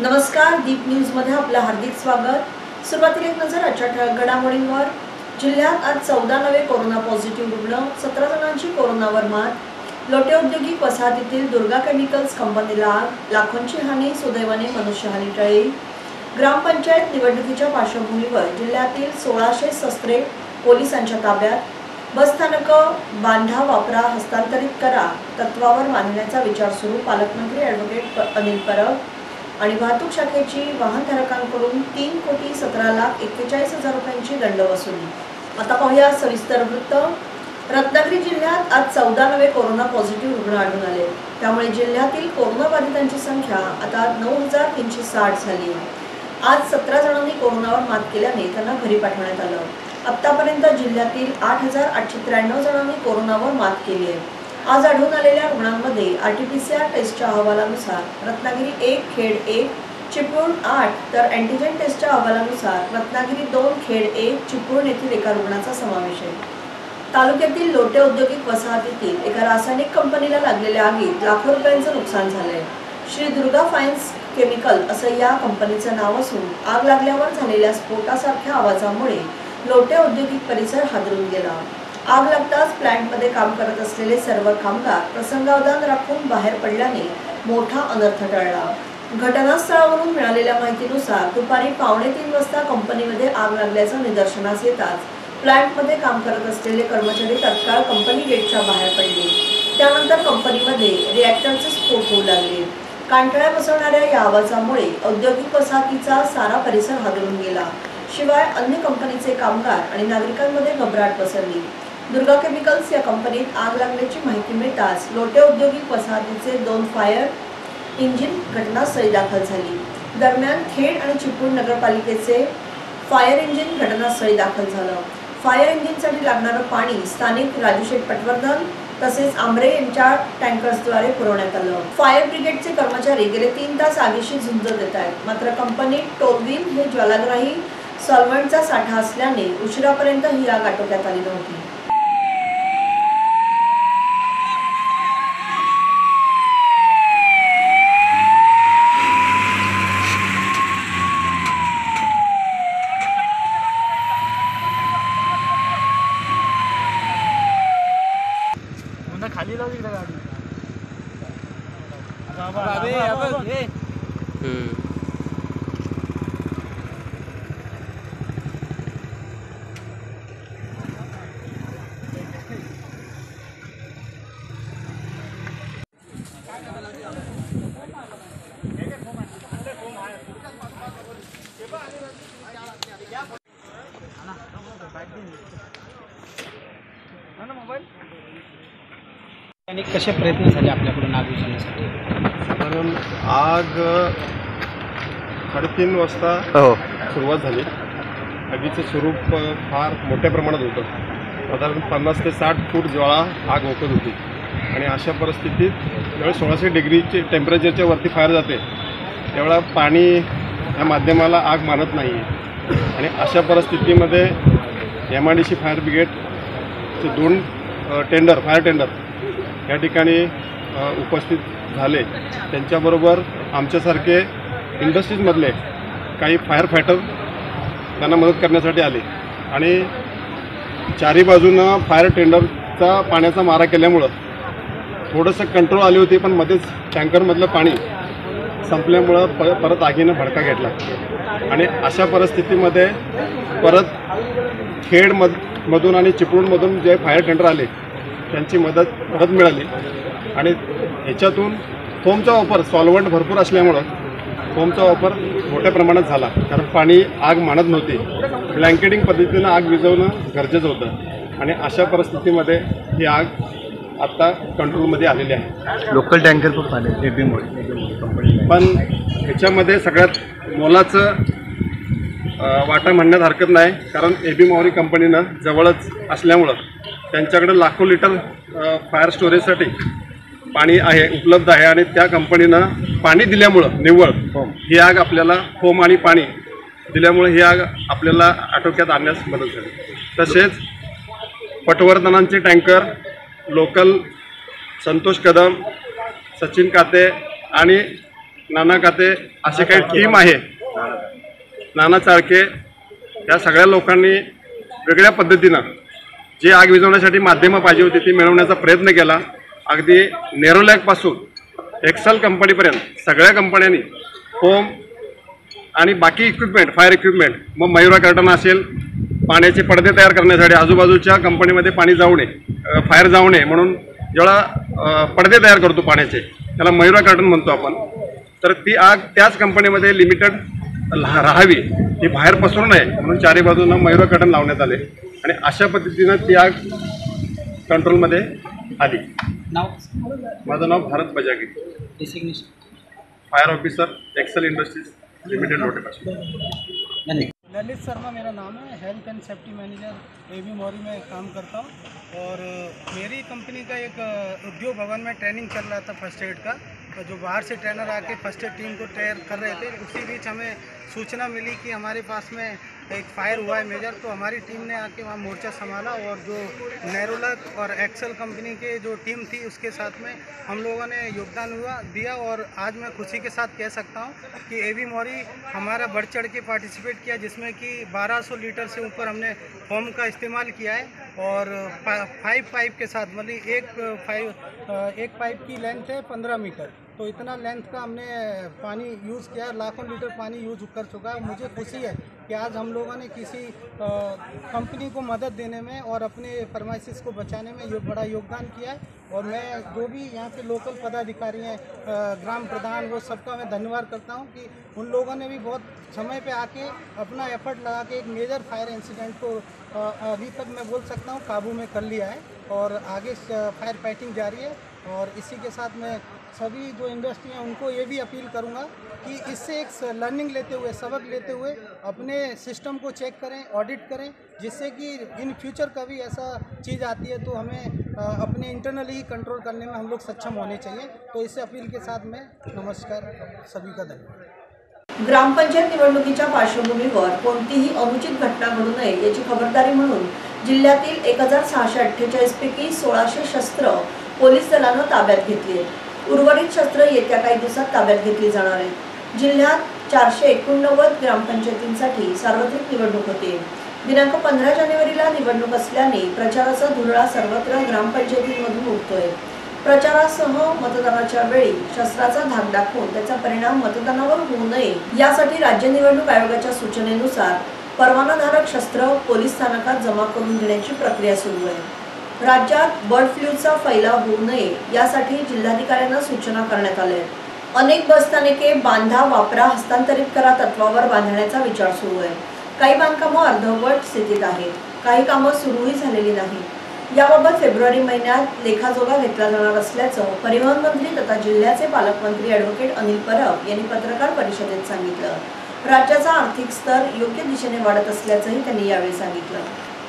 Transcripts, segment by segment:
नमस्कार, दीप न्यूज मध्ये आपलं हार्दिक स्वागत। सुरुवातीला एक नजर आजच्या ठळक घडामोडींवर। जिल्ह्यात आज 14 नवे कोरोना पॉझिटिव्ह रुग्ण, 17 जणांची कोरोनावर मात। लोटे औद्योगिक वसाहतीतील दुर्गा केमिकल्स कंपनीला आग, लाखोंची हानी, सुदैवाने मनुष्यहानी टळली। ग्रामपंचायत निवडणुकीच्या पार्श्वभूमीवर जिल्ह्यातील 1600 शस्त्रे पोलिसांच्या ताब्यात। बस स्थानक बांधा वापरा हस्तांतरित करा तत्वावर बांधण्याचा विचार सुरू। पालकमंत्री ॲडव्होकेट अनिल परब आणि वाहतूक शाखेची वाहनधारकांकडून 3,17,41,000 रुपयांची दंड वसुली। आता पाहूया सविस्तर वृत्त। रत्नागिरी जिल्ह्यात आज 14 नवे कोरोना पॉझिटिव्ह रुग्ण आढळून आले। त्यामुळे जिल्ह्यातील कोरोना बाधितांची संख्या आता 9,360 झाली आहे। आज 17 जणांनी कोरोनावर मात केल्याने त्यांना घरी पाठवण्यात आलं। आतापर्यंत जिल्ह्यातील 8,893 जणांनी कोरोनावर मात केली आहे। आज आढळून आलेल्या रुग्णांमध्ये आरटीपीसीआर टेस्टच्या अहवालानुसार रत्नागिरी 1, खेड 1, चिपळूण 8 तर अँटीजेन टेस्टच्या अहवालानुसार रत्नागिरी 2, खेड 1, चिपळूण येथील एका रुग्णाचा समावेश आहे। तालुक्यातील लोटे औद्योगिक वसाहतीतील एका रासायनिक कंपनीला लागलेल्या आगीत लाखो रुपयांचं नुकसान झालंय। श्री दुर्गा फाईन्स केमिकल असं या कंपनीचं नाव असून आग लागल्यावर झालेल्या स्फोटासारख्या आवाजामुळे लोटे औद्योगिक परिसर हादरून गेला। आग लागताच प्लांटमध्ये काम करत असलेले सर्व कामगार प्रसंगावधान राखून बाहेर पडल्याने मोठा अनर्थ टळला। घटनास्थळावरून मिळालेल्या माहितीनुसार दुपारी 2:15 वाजता कंपनीमध्ये आग लागल्याचं निदर्शनास येताच प्लांटमध्ये काम करत असलेले कर्मचारी तत्काळ कंपनी गेटच्या बाहेर पडले। त्यानंतर कंपनीमध्ये रिॲक्टरचे स्फोट होऊ लागले। कांठळ्या बसवणाऱ्या या आवाजामुळे औद्योगिक वसाहतीचा सारा परिसर हादरून गेला। शिवाय अन्य कंपनीचे कामगार आणि नागरिकांमध्ये घबराट पसरली। दुर्गा केमिकल्स या कंपनीत आग लागल्याची माहिती मिळताच लोटे औद्योगिक वसाहतीचे 2 फायर इंजिन घटनास्थळी दाखल झाली। दरम्यान खेड आणि चिपळूण नगरपालिकेचे फायर इंजिन घटनास्थळी दाखल झालं। फायर इंजिनसाठी लागणारं पाणी स्थानिक राजूशेठ पटवर्धन तसेच आमरे यांच्या टँकर्सद्वारे पुरवण्यात आलं। फायर ब्रिगेडचे कर्मचारी गेले 3 तास आगीशी झुंज देत आहेत। मात्र कंपनीत टोरविन हे ज्वालाग्राही सॉल्व्हंटचा साठा असल्याने उशिरापर्यंत ही आग आटोक्यात आली नव्हती। खाली लावली गाडी आणि कसे प्रयत्न झाले आपल्याकडून आग विझवण्यासाठी? कारण आग 3:30 वाजता सुरुवात झाली। आगीचं स्वरूप फार मोठ्या प्रमाणात होतं। साधारण 50 ते 60 फूट ज्वाळा आग ओकत होती आणि अशा परिस्थितीत ज्यावेळेस 1600 डिग्रीचे टेम्परेचरच्या वरती फायर जाते त्यावेळेला पाणी या माध्यमाला आग मानत नाही आहे। आणि अशा परिस्थितीमध्ये MIDC फायर ब्रिगेडचे 2 फायर टेंडर या ठिकाणी उपस्थित झाले। त्यांच्याबरोबर आमच्यासारखे इंडस्ट्रीजमधले काही फायर फायटर त्यांना मदत करण्यासाठी आले आणि चारी बाजूनं फायर टेंडरचा पाण्याचा मारा केल्यामुळं थोडंसं कंट्रोल आली होती, पण मध्येच टँकरमधलं पाणी संपल्यामुळं परत आगीनं भडका घेतला। आणि अशा परिस्थितीमध्ये परत खेडमधून आणि चिपळूणमधून जे फायर टेंडर आले त्यांची मदत मिळाली आणि ह्याच्यातून फोमचा वापर सॉल्व्हंट भरपूर असल्यामुळं फोमचा वापर मोठ्या प्रमाणात झाला। कारण पाणी आग मानत नव्हती। ब्लँकेटिंग पद्धतीनं आग विझवणं गरजेचं होतं आणि अशा परिस्थितीमध्ये ही आग आत्ता कंट्रोलमध्ये आलेली आहे। लोकल टँकर पण आले कंपनी, पण ह्याच्यामध्ये सगळ्यात मोलाचं वाटा म्हणण्यात हरकत नाही, कारण AB मॉरी कंपनीनं जवळच असल्यामुळं त्यांच्याकडे लाखो लिटर फायर स्टोरेजसाठी पाणी उपलब्ध आहे आणि त्या कंपनीनं पाणी दिल्यामुळं निव्वळ ही आग आपल्याला फोम आणि पाणी दिल्यामुळे ही आग आपल्याला आटोक्यात आणण्यास मदत झाली। तसेच पटवर्धनांचे टँकर लोकल संतोष कदम, सचिन काते आणि नाना काते असे काही टीम आहे, नाना चाळके, या सगळ्या लोकांनी वेगळ्या पद्धतीनं जी आग विझवण्यासाठी माध्यमं पाहिजे होती ती मिळवण्याचा प्रयत्न केला. अगदी नेरोलॅकपासून एक्सेल कंपनीपर्यंत सगळ्या कंपन्यांनी फोम आणि बाकी इक्विपमेंट, फायर इक्विपमेंट, मग मयुरा कर्टन असेल, पाण्याचे पडदे तयार करण्यासाठी आजूबाजूच्या कंपनीमध्ये पाणी जाऊ नये, फायर जाऊ नये म्हणून जेव्हा पडदे तयार करतो पाण्याचे, त्याला मयुरा कर्टन म्हणतो आपण, तर ती आग त्याच कंपनीमध्ये लिमिटेड राहावी, ही बाहेर पसरू नये म्हणून चारी बाजूनं मयुरा कर्टन लावण्यात आले आणि अशा पद्धतीनं ती आग कंट्रोलमध्ये आली. नाव माझं नाव Bharat Bajagi, designation. Fire officer, Excel Industries Limited लोटेपासून. धन्यवाद. ललित शर्मा मेरा नाम है, health and safety manager AB Mauri में काम करता हूँ और मेरी कंपनी का एक उद्योग भवन में ट्रेनिंग चल रहा था फर्स्ट एड का, तो जो बाहर से ट्रेनर आके फर्स्ट एड टीम को तैयार कर रहे थे, उसी बीच हमें सूचना मिली कि हमारे पास में एक फायर हुआ है मेजर, तो हमारी टीम ने आके वहाँ मोर्चा संभाला और जो नेरोलक और एक्सेल कंपनी के जो टीम थी उसके साथ में हम लोगों ने योगदान दिया और आज मैं खुशी के साथ कह सकता हूँ कि एबी मौरी हमारा बढ़ चढ़ के पार्टिसिपेट किया, जिसमें कि 1200 लीटर से ऊपर हमने फोम का इस्तेमाल किया है और 5 पाइप के साथ, मतलब एक पाइप की लेंथ है 15 मीटर, तो इतना लेंथ का हमने पानी यूज़ किया, लाखों लीटर पानी यूज़ कर चुका है. मुझे खुशी है कि आज हम लोगों ने किसी कंपनी को मदद देने में और अपने फरमाइशिस को बचाने में बड़ा योगदान किया है और मैं जो भी यहाँ के लोकल पदाधिकारी हैं, ग्राम प्रधान, वो सबका मैं धन्यवाद करता हूँ कि उन लोगों ने भी बहुत समय पे आके अपना एफर्ट लगा के एक मेजर फायर इंसिडेंट को अभी तक मैं बोल सकता हूँ काबू में कर लिया है और आगे फायर फाइटिंग जारी है. और इसी के साथ मैं सभी जो इंडस्ट्री हैं उनको ये भी अपील करूंगा कि इससे एक लर्निंग लेते हुए, सबक लेते हुए अपने सिस्टम को चेक करें, ऑडिट करें, जिससे कि इन फ्यूचर कभी ऐसा चीज़ आती है तो हमें अपने इंटरनली ही कंट्रोल करने में हम लोग सक्षम होने चाहिए. तो इस अपील के साथ मैं नमस्कार सभी का धन्यवाद. ग्रामपंचायत निवडणुकीच्या पार्श्वभूमीवर कोणतीही अनुचित घटना घडू नये याची खबरदारी म्हणून जिल्ह्यातील 1648 पैकी 1600 शस्त्र पोलीस दलानं ताब्यात घेतली आहेत. उर्वरित शस्त्र येत्या काही दिवसात ताब्यात घेतली जाणार आहेत. जिल्ह्यात 489 ग्रामपंचायतींसाठी सार्वत्रिक निवडणूक होते. दिनांक 15 जानेवारीला निवडणूक असल्याने प्रचाराचा धुरळा सर्वत्र ग्रामपंचायतींमधून उठतोय. प्रचारासह मतदानाच्या वेळी शस्त्राचा धाक दाखवून त्याचा परिणाम मतदानावर होऊ नये यासाठी राज्य निवडणूक आयोगाच्या सूचनेनुसार परवानाधारक शस्त्र पोलीस स्थानकात जमा करून घेण्याची प्रक्रिया सुरू आहे. राज्यात बर्ड फ्लूचा फैलाव होऊ नये यासाठी जिल्हाधिकाऱ्यांना सूचना करण्यात आल्या आहेत. अनेक बसस्थानके बांधा वापरा हस्तांतरित करा तत्वावर बांधण्याचा विचार सुरू आहे. काही बांधकामं अर्धवट स्थितीत आहेत, काही कामं सुरूही झालेली नाहीत. याबाबत फेब्रुवारी महिन्यात लेखाजोखा घेतला जाणार असल्याचं परिवहन मंत्री तथा जिल्ह्याचे पालकमंत्री ॲडव्होकेट अनिल परब यांनी पत्रकार परिषदेत सांगितलं. राज्याचा आर्थिक स्तर योग्य दिशेने वाढत असल्याचंही त्यांनी यावेळी सांगितलं.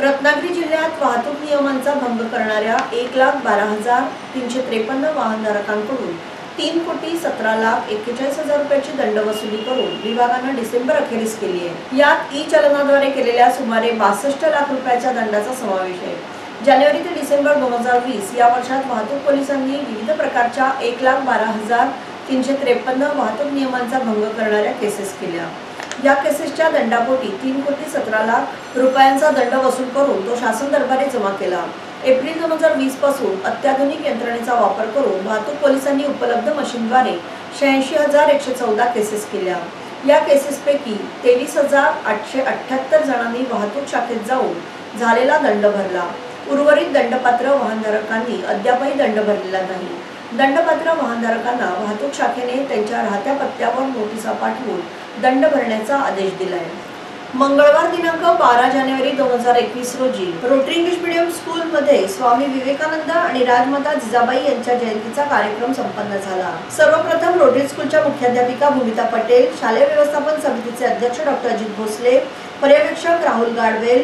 रत्नागिरी जिल्ह्यात वाहतूक नियमांचा भंग करणाऱ्या 1,12,353 वाहनधारकांकडून 3,17,41,000 रुपयाची दंडवसुली करून विभागानं डिसेंबर अखेरीस केली आहे. यात ई चलनाद्वारे केलेल्या सुमारे 62 लाख रुपयाच्या दंडाचा समावेश आहे. जानेवारी ते डिसेंबर 2020 या वर्षात वाहतूक पोलिसांनी विविध प्रकारच्या 1,12,353 वाहतूक नियमांचा भंग करणाऱ्या केसेस केल्या. या केसेसच्या दंडापोटी 3,17,00,000 रुपयांचा दंड वसूल करून तो शासन दरबारी जमा केला. एप्रिल 2020 पासून अत्याधुनिक यंत्रणेचा वापर करून वाहतूक पोलिसांनी उपलब्ध मशीनद्वारे 86,114 केसेस केल्या. या केसेसपैकी 23,878 जणांनी वाहतूक शाखेत जाऊन झालेला दंड भरला. उर्वरित दंडपात्र वाहनधारकांनी अद्यापही दंड भरलेला नाही. दंडपात्र वाहनधारकांना वाहतूक शाखेने त्यांच्या राहत्या पत्त्यावर नोटिसा पाठवून दंड भरण्याचा आदेश दिलाय. मंगळवार दिनांक 12 जानेवारी 2021 रोजी रोटरी इंग्लिश मीडियम स्कूलमध्ये स्वामी विवेकानंद आणि राजमाता जिजाबाई यांच्या जयंतीचा कार्यक्रम संपन्न झाला. सर्वप्रथम रोटरी स्कूलच्या मुख्याध्यापिका भूमिता पटेल, शालेय व्यवस्थापन समितीचे अध्यक्ष डॉक्टर अजित भोसले, पर्यवेक्षक राहुल गाडवेल,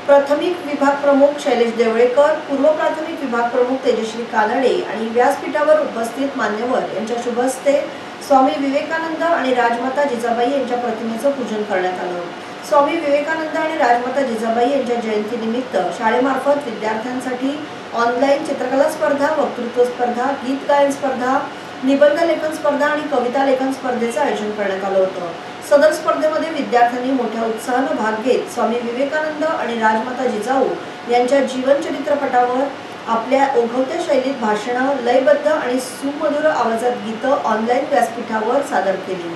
प्राथमिक विभाग प्रमुख शैलेश देवळेकर, पूर्व प्राथमिक विभाग प्रमुख तेजश्री कानडे आणि व्यासपीठावर उपस्थित मान्यवर यांच्या शुभ हस्ते स्वामी विवेकानंद आणि राजमाता जिजाबाई यांच्या प्रतिमेचं पूजन करण्यात आलं. स्वामी विवेकानंद आणि राजमाता जिजाबाई यांच्या जयंतीनिमित्त शाळेमार्फत विद्यार्थ्यांसाठी ऑनलाईन चित्रकला स्पर्धा, वक्तृत्व स्पर्धा, गीत गायन स्पर्धा, निबंध लेखन स्पर्धा आणि कविता लेखन स्पर्धेचं आयोजन करण्यात आलं होतं। सदर स्पर्धेमध्ये विद्यार्थ्यांनी मोठ्या उत्साहानं भाग घेत स्वामी विवेकानंद आणि राजमाता जिजाऊ यांच्या जीवन चरित्रपटावर आपल्या ओघवत्या शैलीत भाषणं, लयबद्ध आणि सुमधुर आवाजात गीतं ऑनलाईन व्यासपीठावर सादर केली।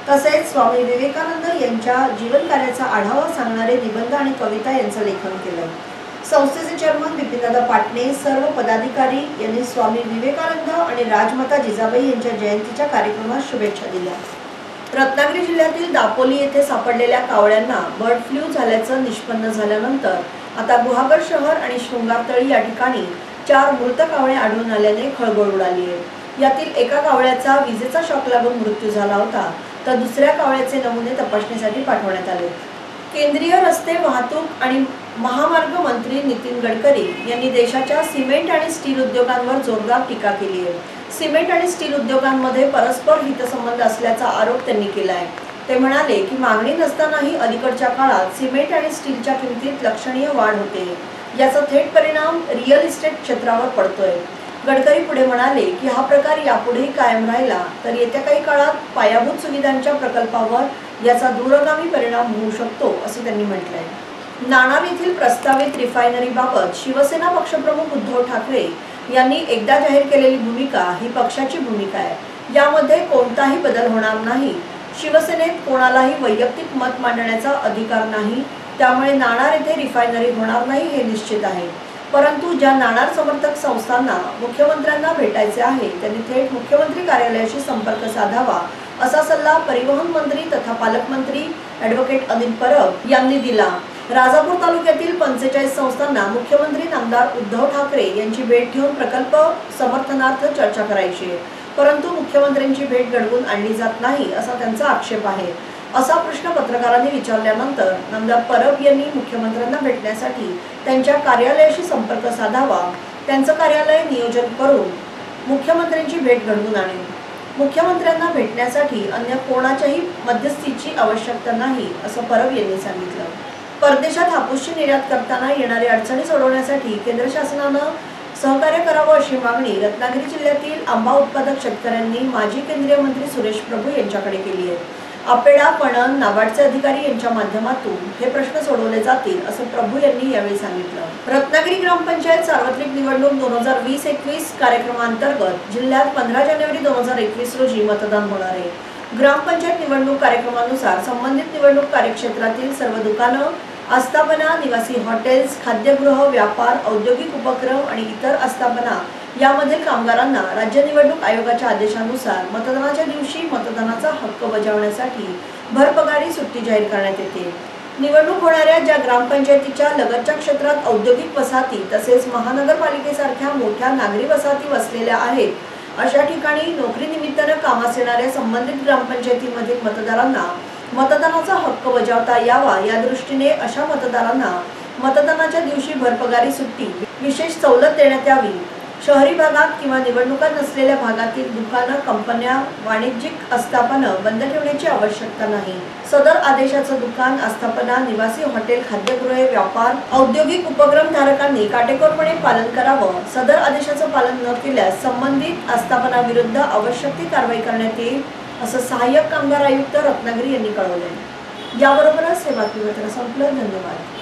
तसेच स्वामी विवेकानंद यांच्या जीवन कार्याचा आढावा सांगणारे निबंध आणि कविता यांचं लेखन केलं। संस्थेचे चेअरमन बिपिनदादा पाटणे, सर्व पदाधिकारी यांनी स्वामी विवेकानंद आणि राजमाता जिजाबाई यांच्या जयंतीच्या कार्यक्रमात शुभेच्छा दिल्या। रत्नागिरी जिल्ह्यातील दापोली येथे सापडलेल्या कावळ्यांना बर्ड फ्लू झाल्याचं निष्पन्न झाल्यानंतर आता गुहागर शहर आणि शृंगारतळी या ठिकाणी 4 मृत कावळे आढळून आल्याने खळबळ उडाली आहे। यातील एका कावळ्याचा विजेचा शॉक लागून मृत्यू झाला होता, तर दुसऱ्या कावळ्याचे नमुने तपासणीसाठी पाठवण्यात आले। केंद्रीय रस्ते वाहतूक आणि महामार्ग मंत्री नितीन गडकरी यांनी देशाच्या सिमेंट आणि स्टील उद्योगांवर जोरदार टीका केली आहे। सिमेंट आणि स्टील उद्योगांमध्ये परस्पर हितसंबंध असल्याचा आरोप त्यांनी केला आहे। ते म्हणाले की मागणी नसतानाही अलीकडच्या काळात सिमेंट आणि स्टीलच्या किमतीत लक्षणीय वाढ होते, याचा थेट परिणाम रिअल इस्टेट क्षेत्रावर पडतोय। गडकरी पुढे म्हणाले की हा प्रकार यापुढेही कायम राहिला तर येत्या काही काळात पायाभूत सुविधांच्या प्रकल्पावर याचा दूरगामी परिणाम होऊ शकतो, असे त्यांनी म्हटलंय। नाणार येथील प्रस्तावित रिफायनरीबाबत शिवसेना पक्षप्रमुख उद्धव ठाकरे यांनी एकदा जाहीर केलेली भूमिका ही पक्षाची भूमिका आहे। यामध्ये कोणताही बदल होणार नाही। शिवसेनेत कोणालाही वैयक्तिक मत मांडण्याचा अधिकार नाही, त्यामुळे नाणार येथे रिफायनरी होणार नाही हे निश्चित आहे। परंतु ज्या नाणार समर्थक संस्थांना मुख्यमंत्र्यांना भेटायचे आहे त्यांनी थेट मुख्यमंत्री कार्यालयाशी संपर्क साधावा, असा सल्ला परिवहन मंत्री तथा पालकमंत्री ॲडव्होकेट अनिल परब यांनी दिला। राजापूर तालुक्यातील 45 संस्थांना मुख्यमंत्री नामदार उद्धव ठाकरे यांची भेट घेऊन प्रकल्प समर्थनार्थ चर्चा करायची, परंतु मुख्यमंत्र्यांची भेट घडवून आणली जात नाही, असा त्यांचा आक्षेप आहे। असा प्रश्न पत्रकारांनी विचारल्यानंतर नामदार परब यांनी मुख्यमंत्र्यांना भेटण्यासाठी त्यांच्या कार्यालयाशी संपर्क साधावा, त्यांचं कार्यालय नियोजन करून मुख्यमंत्र्यांची भेट घडवून आणेल। मुख्यमंत्र्यांना भेटण्यासाठी अन्य कोणाच्याही मध्यस्थीची आवश्यकता नाही, असं परब यांनी सांगितलं। परदेशात हापूसची निर्यात करताना येणारी अडचणी सोडवण्यासाठी केंद्र शासनानं सहकार्य करावं अशी मागणी रत्नागिरी जिल्ह्यातील आंबा उत्पादक शेतकऱ्यांनी माजी केंद्रीय मंत्री सुरेश प्रभू यांच्याकडे केली आहे। आपेडा, पणन, नाबार्डचे अधिकारी यांच्या माध्यमातून हे प्रश्न सोडवले जातील, असं प्रभू यांनी यावेळी सांगितलं। रत्नागिरी ग्रामपंचायत सार्वत्रिक निवडणूक 2020-21 कार्यक्रमांतर्गत जिल्ह्यात 15 जानेवारी 2021 रोजी मतदान होणार आहे। ग्रामपंचायत निवडणूक कार्यक्रमानुसार संबंधित निवडणूक कार्यक्षेत्रातील सर्व दुकानं, आस्थापना, निवासी हॉटेल्स, खाद्यगृह, व्यापार, औद्योगिक उपक्रम आणि इतर आस्थापना यामधील कामगारांना राज्य निवडणूक आयोगाच्या आदेशानुसार मतदानाच्या दिवशी मतदानाचा हक्क बजावण्यासाठी भरपगारी सुट्टी जाहीर करण्यात येते। निवडणूक होणाऱ्या ज्या ग्रामपंचायतीच्या लगतच्या क्षेत्रात औद्योगिक वसाहती तसेच महानगरपालिकेसारख्या मोठ्या नागरी वसाहती वसलेल्या आहेत, अशा ठिकाणी नोकरी निमित्तानं कामास येणाऱ्या संबंधित ग्रामपंचायतीमधील मतदारांना मतदानाचा हक्क बजावता यावा, या दृष्टीने अशा मतदारांना मतदानाच्या दिवशी भरपगारी सुट्टी विशेष सवलत देण्यात यावी। शहरी भागात किंवा निवडणुका नसलेल्या भागातील दुकानं, कंपन्या, वाणिज्यिक आस्थापना बंद ठेवण्याची आवश्यकता नाही। सदर आदेशाचं दुकान, आस्थापना, निवासी हॉटेल, खाद्यगृहे, व्यापार, औद्योगिक उपक्रम धारकांनी काटेकोरपणे पालन करावं। सदर आदेशाचं पालन न केल्यास संबंधित आस्थापनाविरुद्ध आवश्यक ती कारवाई करण्यात येईल, असं सहाय्यक कामगार आयुक्त रत्नागिरी यांनी कळवलं। याबरोबरच हे बातमीपत्र संपलं। धन्यवाद।